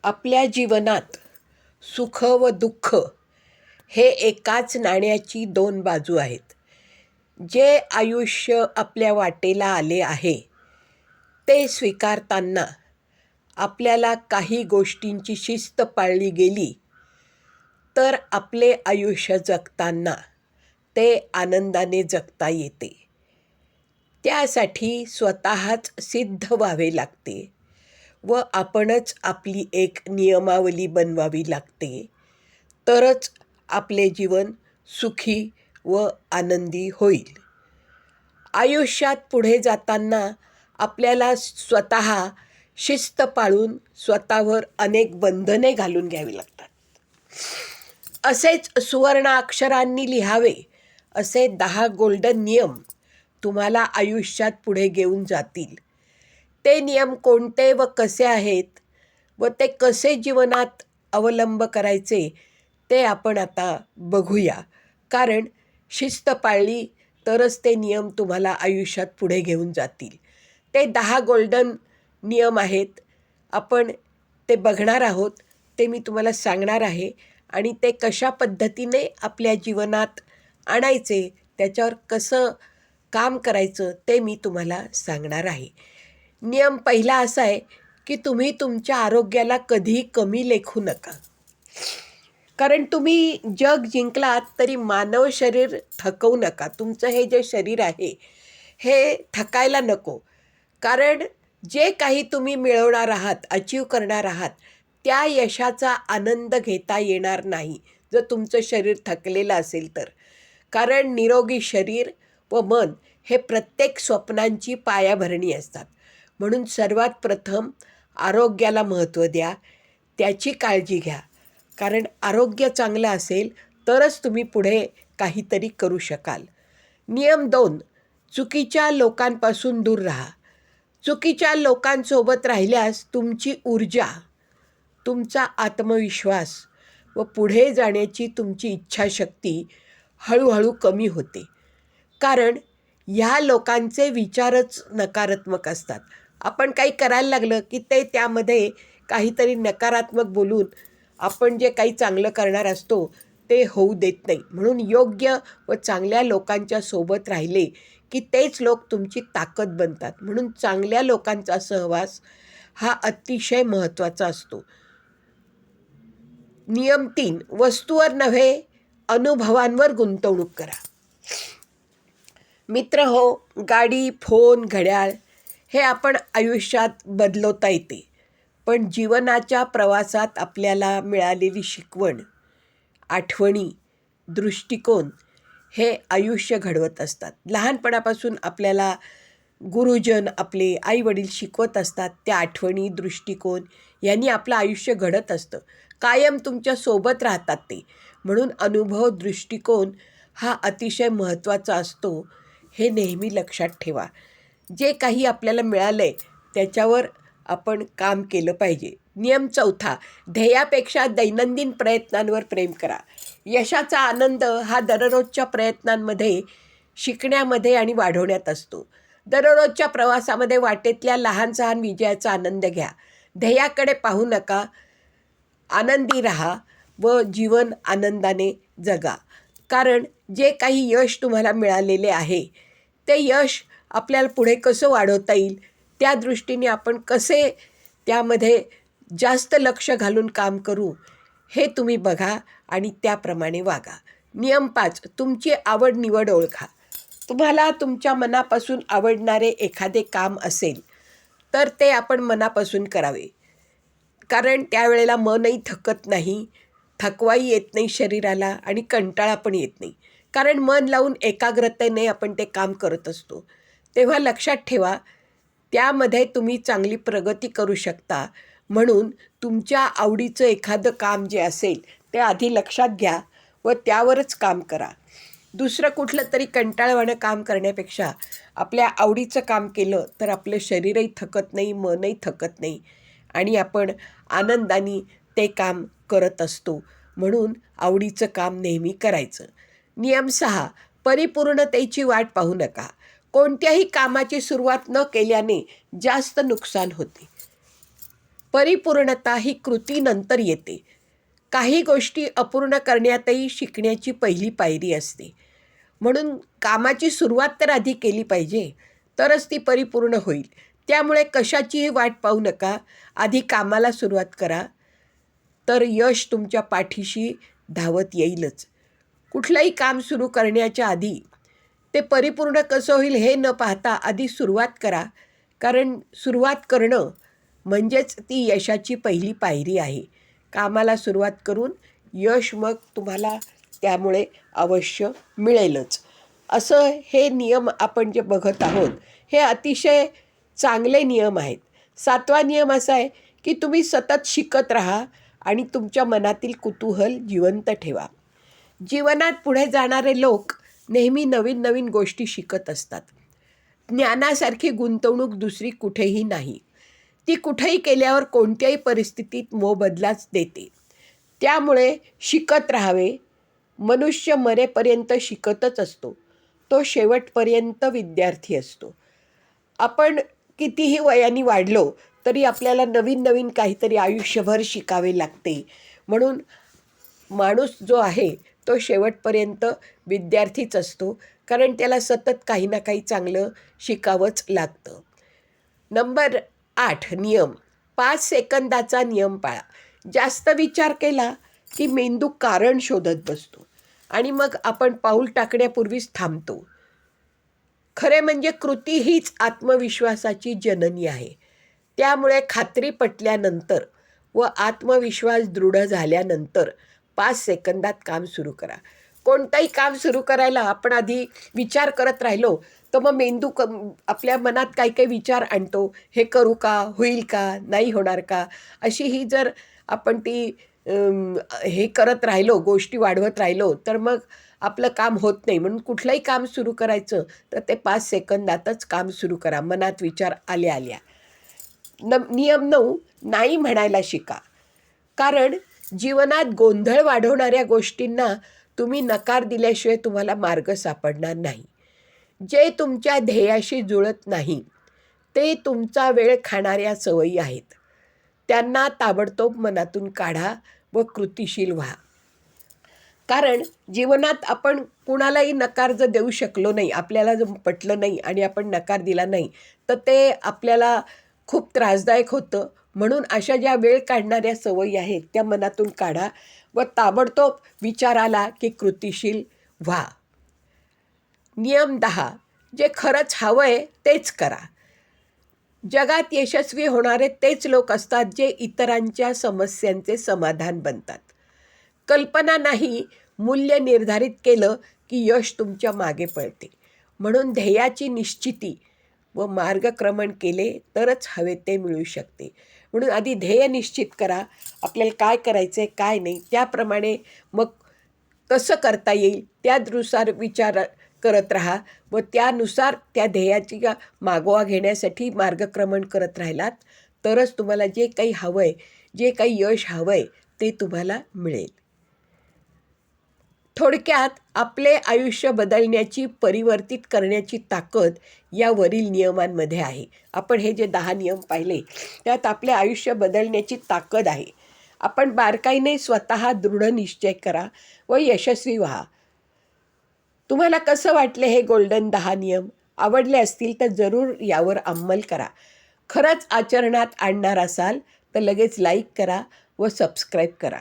आपल्या जीवनात सुख व दुःख हे एकाच नाण्याची दोन बाजू आहेत. जे आयुष्य आपल्या वाटेला आले आहे ते स्वीकारताना आपल्याला काही गोष्टींची शिस्त पाळली गेली तर आपले आयुष्य जगताना ते आनंदाने जगता येते. त्यासाठी स्वतःच सिद्ध व्हावे लागते व आपणच आपली एक नियमावली बनवावी लागते. तरच आपले जीवन सुखी व आनंदी होईल. आयुष्यात पुढे जाताना आपल्याला स्वतः शिस्त पाळून स्वतःवर अनेक बंधने घालून घ्यावी लागतात. असेच सुवर्ण अक्षरांनी लिहावे असे 10 गोल्डन नियम तुम्हाला आयुष्यात पुढे घेऊन जातील. ते नियम कोणते व कसे आहेत व ते कसे जीवनात अवलंब करायचे ते आपण आता बघूया. कारण शिस्त पाळली तरच ते नियम तुम्हाला आयुष्यात पुढे घेऊन जातील. ते 10 गोल्डन नियम आहेत. आपण ते बघणार आहोत. ते मी तुम्हाला सांगणार आहे आणि ते कशा पद्धतीने आपल्या जीवनात आणायचे, त्याच्यावर कसं काम करायचं ते मी तुम्हाला सांगणार आहे. नियम पहिला असा आहे की तुम्ही तुमच्या आरोग्याला कधीही कमी लेखू नका. कारण तुम्ही जग जिंकलात तरी मानव शरीर थकवू नका. तुमचं हे जे शरीर आहे हे थकायला नको. कारण जे काही तुम्ही मिळवणार आहात, अचीव करणार आहात, त्या यशाचा आनंद घेता येणार नाही जर तुमचं शरीर थकलेलं असेल तर. कारण निरोगी शरीर व मन हे प्रत्येक स्वप्नांची पायाभरणी असतात. म्हणून सर्वात प्रथम आरोग्याला महत्त्व द्या, त्याची काळजी घ्या. कारण आरोग्य चांगलं असेल तरच तुम्ही पुढे काहीतरी करू शकाल. नियम 2, चुकीच्या लोकांपासून दूर राहा. चुकीच्या लोकांसोबत राहिल्यास तुमची ऊर्जा, तुमचा आत्मविश्वास व पुढे जाण्याची तुमची इच्छाशक्ती हळूहळू कमी होते. कारण ह्या लोकांचे विचारच नकारात्मक असतात. आपण काही करायला लागलं की ते त्यामध्ये काहीतरी नकारात्मक बोलून आपण जे काही चांगलं करणार असतो ते होऊ देत नाही. म्हणून योग्य व चांगल्या लोकांच्या सोबत राहिले की तेच लोक तुमची ताकद बनतात. म्हणून चांगल्या लोकांचा सहवास हा अतिशय महत्त्वाचा असतो. नियम 3, वस्तूवर नव्हे अनुभवांवर गुंतवणूक करा. मित्र हो, गाडी, फोन, घड्याळ हे आपण आयुष्यात बदलवता येते. पण जीवनाच्या प्रवासात आपल्याला मिळालेली शिकवण, आठवणी, दृष्टिकोन हे आयुष्य घडवत असतात. लहानपणापासून आपल्याला गुरुजन, आपले आईवडील शिकवत असतात. त्या आठवणी, दृष्टिकोन यांनी आपलं आयुष्य घडत असतं. कायम तुमच्या सोबत राहतात ते. म्हणून अनुभव, दृष्टिकोन हा अतिशय महत्त्वाचा असतो. हे नेहमी लक्षात ठेवा. जे काही आपल्याला मिळालं आहे त्याच्यावर आपण काम केलं पाहिजे. नियम 4, ध्येयापेक्षा दैनंदिन प्रयत्नांवर प्रेम करा. यशाचा आनंद हा दररोजच्या प्रयत्नांमध्ये, शिकण्यामध्ये आणि वाढवण्यात असतो. दररोजच्या प्रवासामध्ये वाटेतल्या लहान सहान विजयाचा आनंद घ्या. ध्येयाकडे पाहू नका. आनंदी राहा व जीवन आनंदाने जगा. कारण जे काही यश तुम्हाला मिळालेले आहे ते यश आपल्याला पुढे कसं वाढवता येईल, त्या दृष्टीने आपण कसे त्यामध्ये जास्त लक्ष घालून काम करू हे तुम्ही बघा आणि त्याप्रमाणे वागा. नियम 5, तुमची आवड निवड ओळखा. तुम्हाला तुमच्या मनापासून आवडणारे एखादे काम असेल तर ते आपण मनापासून करावे. कारण त्यावेळेला मनही थकत नाही, थकवाही येत नाही शरीराला आणि कंटाळा पण येत नाही. कारण मन लावून एकाग्रतेने आपण ते काम करत असतो. तेव्हा लक्षात ठेवा, त्यामध्ये तुम्ही चांगली प्रगती करू शकता. म्हणून तुमच्या आवडीचं एखादं काम जे असेल ते आधी लक्षात घ्या व त्यावरच काम करा. दुसरं कुठलं तरी कंटाळवाणं काम करण्यापेक्षा आपल्या आवडीचं काम केलं तर आपलं शरीरही थकत नाही, मनही थकत नाही आणि आपण आनंदाने ते काम करत असतो. म्हणून आवडीचं काम नेहमी करायचं. नियम 6, परिपूर्णतेची वाट पाहू नका. कोणत्याही कामाची सुरुवात न केल्याने जास्त नुकसान होते. परिपूर्णता ही कृतीनंतर येते. काही गोष्टी अपूर्ण करण्यातही शिकण्याची पहिली पायरी असते. म्हणून कामाची सुरुवात तर आधी केली पाहिजे, तरच ती परिपूर्ण होईल. त्यामुळे कशाचीही वाट पाहू नका. आधी कामाला सुरुवात करा, तर यश तुमच्या पाठीशी धावत येईलच. कुठलंही काम सुरू करण्याच्या आधी ते परिपूर्ण कसं होईल हे न पाहता आधी सुरुवात करा. कारण सुरुवात करणं म्हणजेच ती यशाची पहिली पायरी आहे. कामाला सुरुवात करून यश मग तुम्हाला त्यामुळे अवश्य मिळेलच. असं हे नियम आपण जे बघत आहोत हे अतिशय चांगले नियम आहेत. 7वा नियम असा आहे की तुम्ही सतत शिकत राहा आणि तुमच्या मनातील कुतूहल जिवंत ठेवा. जीवनात पुढे जाणारे लोक नेहमी नवीन नवीन गोष्टी शिकत असतात. ज्ञानासारखी गुंतवणूक दुसरी कुठेही नाही. ती कुठेही केल्यावर कोणत्याही परिस्थितीत मोबदलाच देते. त्यामुळे शिकत राहावे. मनुष्य मरेपर्यंत शिकतच असतो. तो शेवटपर्यंत विद्यार्थी असतो. आपण कितीही वयाने वाढलो तरी आपल्याला नवीन नवीन काहीतरी आयुष्यभर शिकावे लागते. म्हणून माणूस जो आहे तो शेवटपर्यंत विद्यार्थीच असतो, कारण त्याला सतत काही ना काही चांगलं शिकावंच लागतं. नंबर 8 नियम, 5 सेकंदाचा नियम पाळा. जास्त विचार केला की मेंदू कारण शोधत बसतो आणि मग आपण पाऊल टाकण्यापूर्वीच थांबतो. खरे म्हणजे कृती हीच आत्मविश्वासाची जननी आहे. त्यामुळे खात्री पटल्यानंतर व आत्मविश्वास दृढ झाल्यानंतर 5 सेकंदात काम सुरू करा. कोणतंही काम सुरू करायला आपण आधी विचार करत राहिलो तर मग मेंदू आपल्या मनात काही काही विचार आणतो. हे करू का? होईल का? नाही होणार का? अशी ही जर आपण ती हे करत राहिलो, गोष्टी वाढवत राहिलो तर मग आपलं काम होत नाही. म्हणून कुठलंही काम सुरू करायचं तर ते 5 सेकंदातच काम सुरू करा, मनात विचार आल्या आल्या. नियम 9, नाही म्हणायला शिका. कारण जीवनात गोंधळ वाढवणाऱ्या गोष्टींना तुम्ही नकार दिल्याशिवाय तुम्हाला मार्ग सापडणार नाही. जे तुमच्या ध्येयाशी जुळत नाही ते तुमचा वेळ खाणाऱ्या सवयी आहेत. त्यांना ताबडतोब मनातून काढा व कृतिशील व्हा. कारण जीवनात आपण कुणालाही नकार जर देऊ शकलो नाही, आपल्याला जर पटलं नाही आणि आपण नकार दिला नाही तर ते आपल्याला खूप त्रासदायक होतं. म्हणून अशा ज्या वेळ काढणाऱ्या सवयी आहेत त्या मनातून काढा व ताबडतोब विचार आला की कृतिशील व्हा. नियम 10, जे खरंच हवं आहे तेच करा. जगात यशस्वी होणारे तेच लोक असतात जे इतरांच्या समस्यांचे समाधान बनतात. कल्पना नाही, मूल्य निर्धारित केलं की यश तुमच्या मागे पळते. म्हणून ध्येयाची निश्चिती व मार्गक्रमण केले तरच हवे ते मिळू शकते. म्हणून आधी ध्येय निश्चित करा, आपल्याला काय करायचं आहे काय नाही, त्याप्रमाणे मग कसं करता येईल त्यानुसार विचार करत राहा व त्यानुसार त्या ध्येयाची मागोवा घेण्यासाठी मार्गक्रमण करत राहिलात तरच तुम्हाला जे काही हवं आहे, जे काही यश हवं आहे ते तुम्हाला मिळेल. थोडक्यात आपले आयुष्य बदलण्याची, परिवर्तित करण्याची ताकद या वरील नियमांमध्ये आहे. आपण हे जे 10 नियम पाहिले त्यात आपले आयुष्य बदलण्याची ताकद आहे. आपण बारकाईने स्वतः दृढ निश्चय करा व यशस्वी व्हा. तुम्हाला कसं वाटले हे गोल्डन 10 नियम? आवडले असतील तर जरूर यावर अंमल करा. खरंच आचरणात आणणार असाल तर लगेच लाईक करा व सबस्क्राईब करा.